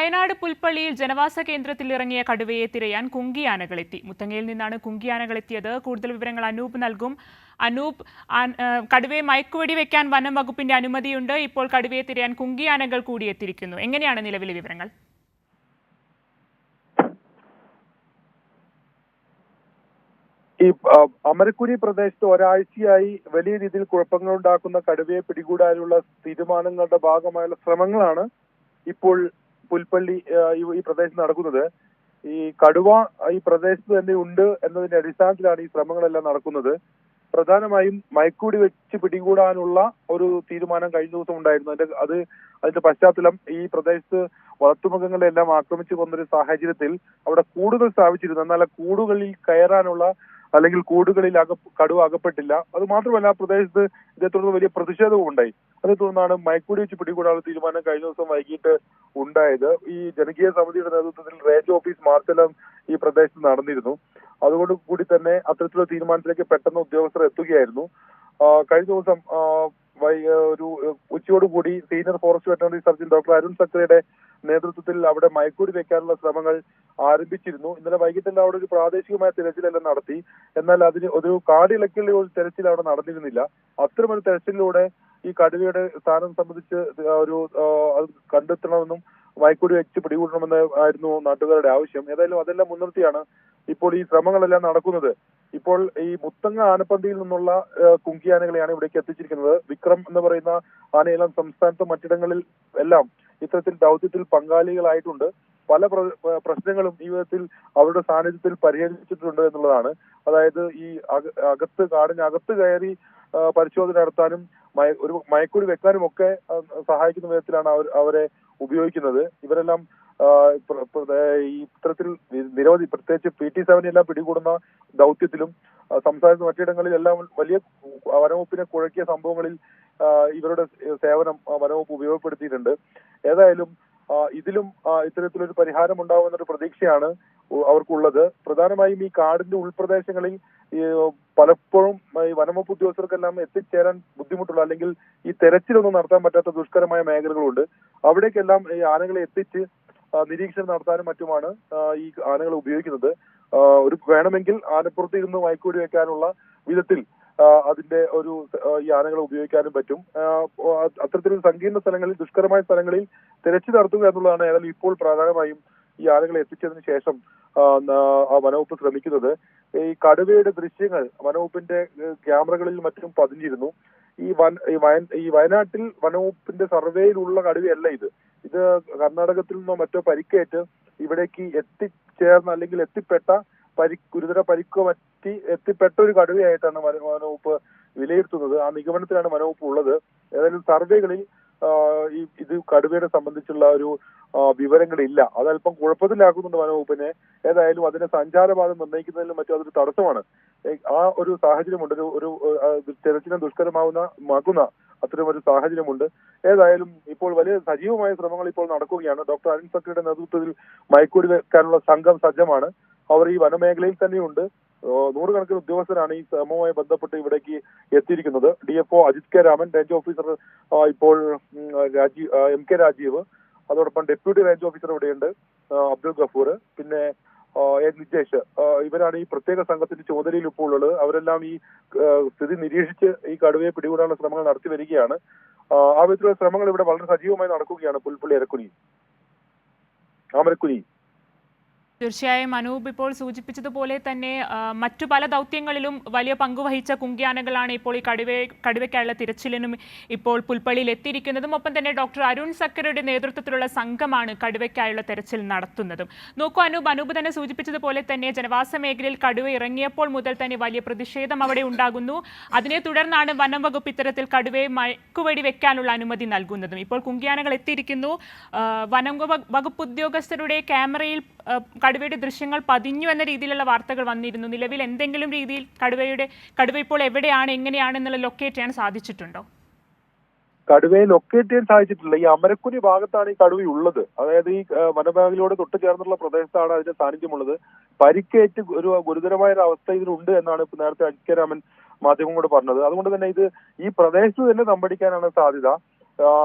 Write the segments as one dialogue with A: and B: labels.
A: വയനാട് പുൽപ്പള്ളിയിൽ ജനവാസ കേന്ദ്രത്തിൽ ഇറങ്ങിയ കടുവയെ തിരയാൻ കുങ്കിയാനകളെത്തി. മുത്തങ്ങയിൽ നിന്നാണ് കുങ്കിയാനകളെത്തിയത്. കൂടുതൽ വിവരങ്ങൾ അനൂപ് നൽകും. അനൂപ്, കടുവയെ മയക്കുവെടി വെക്കാൻ വനം വകുപ്പിന്റെ അനുമതിയുണ്ട്. ഇപ്പോൾ കടുവയെ തിരയാൻ കുങ്കിയാനകൾ കൂടി എത്തിയിരിക്കുന്നു. എങ്ങനെയാണ് നിലവിലെ വിവരങ്ങൾ?
B: ഈ അമരക്കുരി പ്രദേശത്ത് ഒരാഴ്ചയായി വലിയ രീതിയിൽ കുഴപ്പങ്ങളുണ്ടാക്കുന്ന കടുവയെ പിടികൂടാനുള്ള തീരുമാനങ്ങളുടെ ഭാഗമായുള്ള ശ്രമങ്ങളാണ് ഇപ്പോൾ പുൽപ്പള്ളി ഈ പ്രദേശത്ത് നടക്കുന്നത്. ഈ കടുവ ഈ പ്രദേശത്ത് തന്നെ ഉണ്ട് എന്നതിന്റെ അടിസ്ഥാനത്തിലാണ് ഈ ശ്രമങ്ങളെല്ലാം നടക്കുന്നത്. പ്രധാനമായും മയക്കുവെടി വെച്ച് പിടികൂടാനുള്ള ഒരു തീരുമാനം കഴിഞ്ഞ ദിവസം ഉണ്ടായിരുന്നു. അതിന്റെ പശ്ചാത്തലം ഈ പ്രദേശത്ത് വളർത്തുമൃഗങ്ങളെല്ലാം ആക്രമിച്ചു കൊന്നൊരു സാഹചര്യത്തിൽ അവിടെ കൂടുകൾ സ്ഥാപിച്ചിരുന്നു. എന്നാൽ ആ കൂടുകളിൽ കയറാനുള്ള അല്ലെങ്കിൽ കൂടുകളിൽ കടുവ അകപ്പെട്ടില്ല. അത് മാത്രമല്ല, ആ പ്രദേശത്ത് ഇതേ തുടർന്ന് വലിയ പ്രതിഷേധവും ഉണ്ടായി. അതേ തുടർന്നാണ് മയക്കുവെടി വെച്ച് പിടികൂടാനുള്ള തീരുമാനം കഴിഞ്ഞ ദിവസം വൈകിട്ട് ഉണ്ടായത്. ഈ ജനകീയ സമിതിയുടെ നേതൃത്വത്തിൽ റേഞ്ച് ഓഫീസ് മാർച്ചെല്ലാം ഈ പ്രദേശത്ത് നടന്നിരുന്നു. അതുകൊണ്ട് കൂടി തന്നെ അത്തരത്തിലുള്ള തീരുമാനത്തിലേക്ക് പെട്ടെന്ന് ഉദ്യോഗസ്ഥർ എത്തുകയായിരുന്നു. കഴിഞ്ഞ ദിവസം ഒരു ഉച്ചയോടുകൂടി senior forest veterinary surgeon doctor Arun സക്രയുടെ നേതൃത്വത്തിൽ അവിടെ മയക്കുവെടി വെക്കാനുള്ള ശ്രമങ്ങൾ ആരംഭിച്ചിരുന്നു. ഇന്നലെ വൈകിട്ടെല്ലാം അവിടെ ഒരു പ്രാദേശികമായ തിരച്ചിലെല്ലാം നടത്തി. എന്നാൽ അതിന് ഒരു കാടിളക്കിയുള്ള ഒരു തെരച്ചിൽ അവിടെ നടന്നിരുന്നില്ല. അത്തരമൊരു തെരച്ചിലിലൂടെ ഈ കടുവയുടെ സ്ഥാനം സംബന്ധിച്ച് അത് കണ്ടെത്തണമെന്നും മയക്കുവെടി വെച്ച് പിടികൂടണമെന്ന് ആയിരുന്നു നാട്ടുകാരുടെ ആവശ്യം. ഏതായാലും അതെല്ലാം മുൻനിർത്തിയാണ് ഇപ്പോൾ ഈ ശ്രമങ്ങളെല്ലാം നടക്കുന്നത്. ഇപ്പോൾ ഈ മുത്തങ്ങ ആനപ്പന്തിയിൽ നിന്നുള്ള കുങ്കിയാനകളെയാണ് ഇവിടേക്ക് എത്തിച്ചിരിക്കുന്നത്. വിക്രം എന്ന് പറയുന്ന ആനയെല്ലാം സംസ്ഥാനത്തും മറ്റിടങ്ങളിൽ എല്ലാം ഇത്തരത്തിൽ ദൗത്യത്തിൽ പങ്കാളികളായിട്ടുണ്ട്. പല പ്രശ്നങ്ങളും ഈ വിധത്തിൽ അവരുടെ സാന്നിധ്യത്തിൽ പരിഹരിച്ചിട്ടുണ്ട് എന്നുള്ളതാണ്. അതായത് ഈ കാടിനകത്ത് കയറി പരിശോധന നടത്താനും ഒരു മയക്കുവെടി വെക്കാനും ഒക്കെ സഹായിക്കുന്ന വിധത്തിലാണ് അവരെ ഉപയോഗിക്കുന്നത്. ഇവരെല്ലാം ഈ ഇത്തരത്തിൽ നിരവധി, പ്രത്യേകിച്ച് PT-7 എല്ലാം പിടികൂടുന്ന ദൗത്യത്തിലും സംസ്ഥാനത്ത് മറ്റിടങ്ങളിലെല്ലാം വലിയ വനവകുപ്പിനെ കുഴക്കിയ സംഭവങ്ങളിൽ ഇവരുടെ സേവനം വനവകുപ്പ് ഉപയോഗപ്പെടുത്തിയിട്ടുണ്ട്. ഏതായാലും ഇതിലും ഇത്തരത്തിലൊരു പരിഹാരം ഉണ്ടാവുമെന്നൊരു പ്രതീക്ഷയാണ് അവർക്കുള്ളത്. പ്രധാനമായും ഈ കാടിന്റെ ഉൾപ്രദേശങ്ങളിൽ പലപ്പോഴും ഈ വനംവകുപ്പ് ഉദ്യോഗസ്ഥർക്കെല്ലാം എത്തിച്ചേരാൻ ബുദ്ധിമുട്ടുള്ള, അല്ലെങ്കിൽ ഈ തെരച്ചിലൊന്നും നടത്താൻ പറ്റാത്ത ദുഷ്കരമായ മേഖലകളുണ്ട്. അവിടേക്കെല്ലാം ഈ ആനകളെ എത്തിച്ച് നിരീക്ഷണം നടത്താനും മറ്റുമാണ് ഈ ആനകളെ ഉപയോഗിക്കുന്നത്. വേണമെങ്കിൽ ആനപ്പുറത്ത് ഇരുന്ന് മയക്കുവെടി വെക്കാനുള്ള വിധത്തിൽ അതിന്റെ ഈ ആനകളെ ഉപയോഗിക്കാനും പറ്റും. അത്തരത്തിലുള്ള സങ്കീർണ സ്ഥലങ്ങളിൽ, ദുഷ്കരമായ സ്ഥലങ്ങളിൽ തിരച്ചിൽ നടത്തുക എന്നുള്ളതാണ് ഏതായാലും ഇപ്പോൾ പ്രധാനമായും ഈ ആനകളെ എത്തിച്ചതിന് ശേഷം വനവകുപ്പ് ശ്രമിക്കുന്നത്. ഈ കടുവയുടെ ദൃശ്യങ്ങൾ വനവകുപ്പിന്റെ ക്യാമറകളിൽ മറ്റും പതിഞ്ഞിരുന്നു. ഈ വയനാട്ടിൽ വനവകുപ്പിന്റെ സർവേയിലുള്ള കടുവയല്ല ഇത്. കർണാടകത്തിൽ നിന്നോ മറ്റോ പരിക്കേറ്റ് ഇവിടേക്ക് എത്തിച്ചേർന്ന അല്ലെങ്കിൽ ഗുരുതര പരിക്കോ എത്തിപ്പെട്ട ഒരു കടുവയായിട്ടാണ് വനവകുപ്പ് വിലയിരുത്തുന്നത്. ആ നിഗമനത്തിലാണ് വനവകുപ്പ് ഉള്ളത്. ഏതായാലും സർവേകളിൽ ഇത് കടുവയെ സംബന്ധിച്ചുള്ള ഒരു വിവരങ്ങളില്ല. അതല്പം കുഴപ്പത്തിലാക്കുന്നുണ്ട് വനവകുപ്പിനെ. ഏതായാലും അതിന്റെ സഞ്ചാരപാത നിർണ്ണയിക്കുന്നതിലും മറ്റും അതൊരു തടസ്സമാണ്. ആ ഒരു സാഹചര്യമുണ്ട്. ഒരു തെരച്ചിലിനെ ദുഷ്കരമാക്കുന്ന അത്തരം ഒരു സാഹചര്യമുണ്ട്. ഏതായാലും ഇപ്പോൾ വലിയ സജീവമായ ശ്രമങ്ങൾ ഇപ്പോൾ നടക്കുകയാണ്. ഡോക്ടർ അരുൺ സക്രയുടെ നേതൃത്വത്തിൽ മയക്കുവെടി വെക്കാനുള്ള സംഘം സജ്ജമാണ്. അവർ ഈ വനമേഖലയിൽ തന്നെയുണ്ട്. നൂറുകണക്കിന് ഉദ്യോഗസ്ഥരാണ് ഈ ശ്രമവുമായി ബന്ധപ്പെട്ട് ഇവിടേക്ക് എത്തിയിരിക്കുന്നത്. DFO Ajith K Raman, range officer ഇപ്പോൾ MK രാജീവ്, അതോടൊപ്പം ഡെപ്യൂട്ടി റേഞ്ച് ഓഫീസർ ഇവിടെയുണ്ട് അബ്ദുൾ ഗഫൂർ, പിന്നെ നിജേഷ്. ഇവരാണ് ഈ പ്രത്യേക സംഘത്തിന്റെ ചുമതലയിൽ ഇപ്പോൾ ഉള്ളത്. അവരെല്ലാം ഈ സ്ഥിതി നിരീക്ഷിച്ച് ഈ കടുവയെ പിടികൂടാനുള്ള ശ്രമങ്ങൾ നടത്തി വരികയാണ്. ആ വിധത്തിലുള്ള ശ്രമങ്ങൾ ഇവിടെ വളരെ സജീവമായി നടക്കുകയാണ് പുൽപ്പള്ളി അമരക്കുരി.
A: തീർച്ചയായും അനൂപ് ഇപ്പോൾ സൂചിപ്പിച്ചതുപോലെ തന്നെ മറ്റു പല ദൗത്യങ്ങളിലും വലിയ പങ്കുവഹിച്ച കുങ്കിയാനകളാണ് ഇപ്പോൾ ഈ കടുവയ്ക്കായുള്ള തിരച്ചിലിനും ഇപ്പോൾ പുൽപ്പള്ളിയിൽ എത്തിയിരിക്കുന്നതും. ഒപ്പം തന്നെ ഡോക്ടർ അരുൺ സക്കരയുടെ നേതൃത്വത്തിലുള്ള സംഘമാണ് കടുവയ്ക്കായുള്ള തെരച്ചിൽ നടത്തുന്നതും. നോക്കൂ അനൂപ് തന്നെ സൂചിപ്പിച്ചതുപോലെ തന്നെ ജനവാസ മേഖലയിൽ കടുവ ഇറങ്ങിയപ്പോൾ മുതൽ തന്നെ വലിയ പ്രതിഷേധം അവിടെ ഉണ്ടാകുന്നു. അതിനെ തുടർന്നാണ് വനം വകുപ്പ് ഇത്തരത്തിൽ കടുവയെ മയക്കുവെടി വെക്കാനുള്ള അനുമതി നൽകുന്നതും. ഇപ്പോൾ കുങ്കിയാനകൾ എത്തിയിരിക്കുന്നു. വനം വകുപ്പ് ഉദ്യോഗസ്ഥരുടെ ക്യാമറയിൽ കടുവയുടെ ദൃശ്യങ്ങൾ പതിഞ്ഞു എന്ന രീതിയിലുള്ള വാർത്തകൾ വന്നിരുന്നു. നിലവിൽ എന്തെങ്കിലും രീതിയിൽ കടുവ ഇപ്പോൾ എവിടെയാണ്, എങ്ങനെയാണെന്നുള്ള ലൊക്കേറ്റ് ചെയ്യാൻ സാധിച്ചിട്ടുണ്ടോ?
B: കടുവയെ ലൊക്കേറ്റ് ചെയ്യാൻ സാധിച്ചിട്ടില്ല. ഈ അമരക്കുരി ഭാഗത്താണ് ഈ കടുവയുള്ളത്. അതായത് ഈ വനമേഖലയോട് തൊട്ട് ചേർന്നുള്ള പ്രദേശത്താണ് അതിന്റെ സാന്നിധ്യമുള്ളത്. പരിക്കേറ്റ് ഒരു ഗുരുതരമായ ഒരു അവസ്ഥ ഇതിനുണ്ട് എന്നാണ് ഇപ്പൊ നേരത്തെ അജിത് കെ രാമൻ മാധ്യമങ്ങളോട് പറഞ്ഞത്. അതുകൊണ്ട് തന്നെ ഈ പ്രദേശത്ത് തന്നെ തമ്പടിക്കാനാണ് സാധ്യത.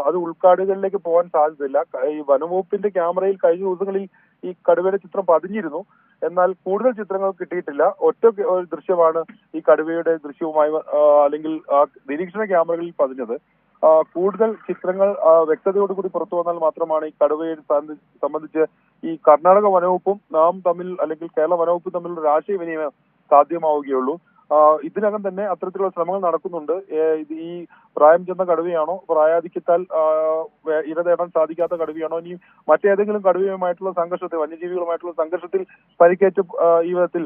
B: അത് ഉൾക്കാടുകളിലേക്ക് പോകാൻ സാധ്യതയില്ല. ഈ വനംവകുപ്പിന്റെ ക്യാമറയിൽ കഴിഞ്ഞ ദിവസങ്ങളിൽ ഈ കടുവയുടെ ചിത്രം പതിഞ്ഞിരുന്നു. എന്നാൽ കൂടുതൽ ചിത്രങ്ങൾ കിട്ടിയിട്ടില്ല. ഒറ്റ ഒരു ദൃശ്യമാണ് ഈ കടുവയുടെ ദൃശ്യവുമായി അല്ലെങ്കിൽ നിരീക്ഷണ ക്യാമറകളിൽ പതിഞ്ഞത്. കൂടുതൽ ചിത്രങ്ങൾ വ്യക്തതയോടുകൂടി പുറത്തു വന്നാൽ മാത്രമാണ് ഈ കടുവയെ സംബന്ധിച്ച് ഈ കർണാടക വനവകുപ്പും നാം തമ്മിൽ അല്ലെങ്കിൽ കേരള വനവകുപ്പും തമ്മിലുള്ള ഒരു ആശയവിനിമയം സാധ്യമാവുകയുള്ളൂ. ഇതിനകം തന്നെ അത്തരത്തിലുള്ള ശ്രമങ്ങൾ നടക്കുന്നുണ്ട്. ഈ പ്രായം ചെന്ന കടുവയാണോ, പ്രായാധിക്യത്താൽ ഇര തേടാൻ സാധിക്കാത്ത കടുവയാണോ, ഇനി മറ്റേതെങ്കിലും കടുവയുമായിട്ടുള്ള സംഘർഷത്തിൽ, വന്യജീവികളുമായിട്ടുള്ള സംഘർഷത്തിൽ പരിക്കേറ്റ് ഈ വിധത്തിൽ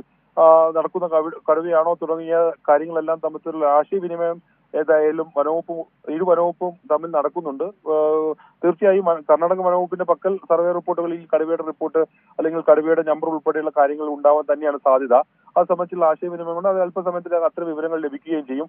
B: നടക്കുന്ന കടുവയാണോ തുടങ്ങിയ കാര്യങ്ങളെല്ലാം തമ്മിലുള്ള ആശയവിനിമയം ഏതായാലും ഇരു വനവകുപ്പും തമ്മിൽ നടക്കുന്നുണ്ട്. തീർച്ചയായും കർണാടക വനവകുപ്പിന്റെ പക്കൽ സർവേ റിപ്പോർട്ടുകളിൽ കടുവയുടെ റിപ്പോർട്ട് അല്ലെങ്കിൽ കടുവയുടെ നമ്പർ ഉൾപ്പെടെയുള്ള കാര്യങ്ങൾ ഉണ്ടാവാൻ തന്നെയാണ് സാധ്യത. അത് സംബന്ധിച്ചുള്ള ആശയവിനിമയം കൊണ്ട് അത് അല്പസമയത്തിനകം അത്തരം വിവരങ്ങൾ ലഭിക്കുകയും ചെയ്യും.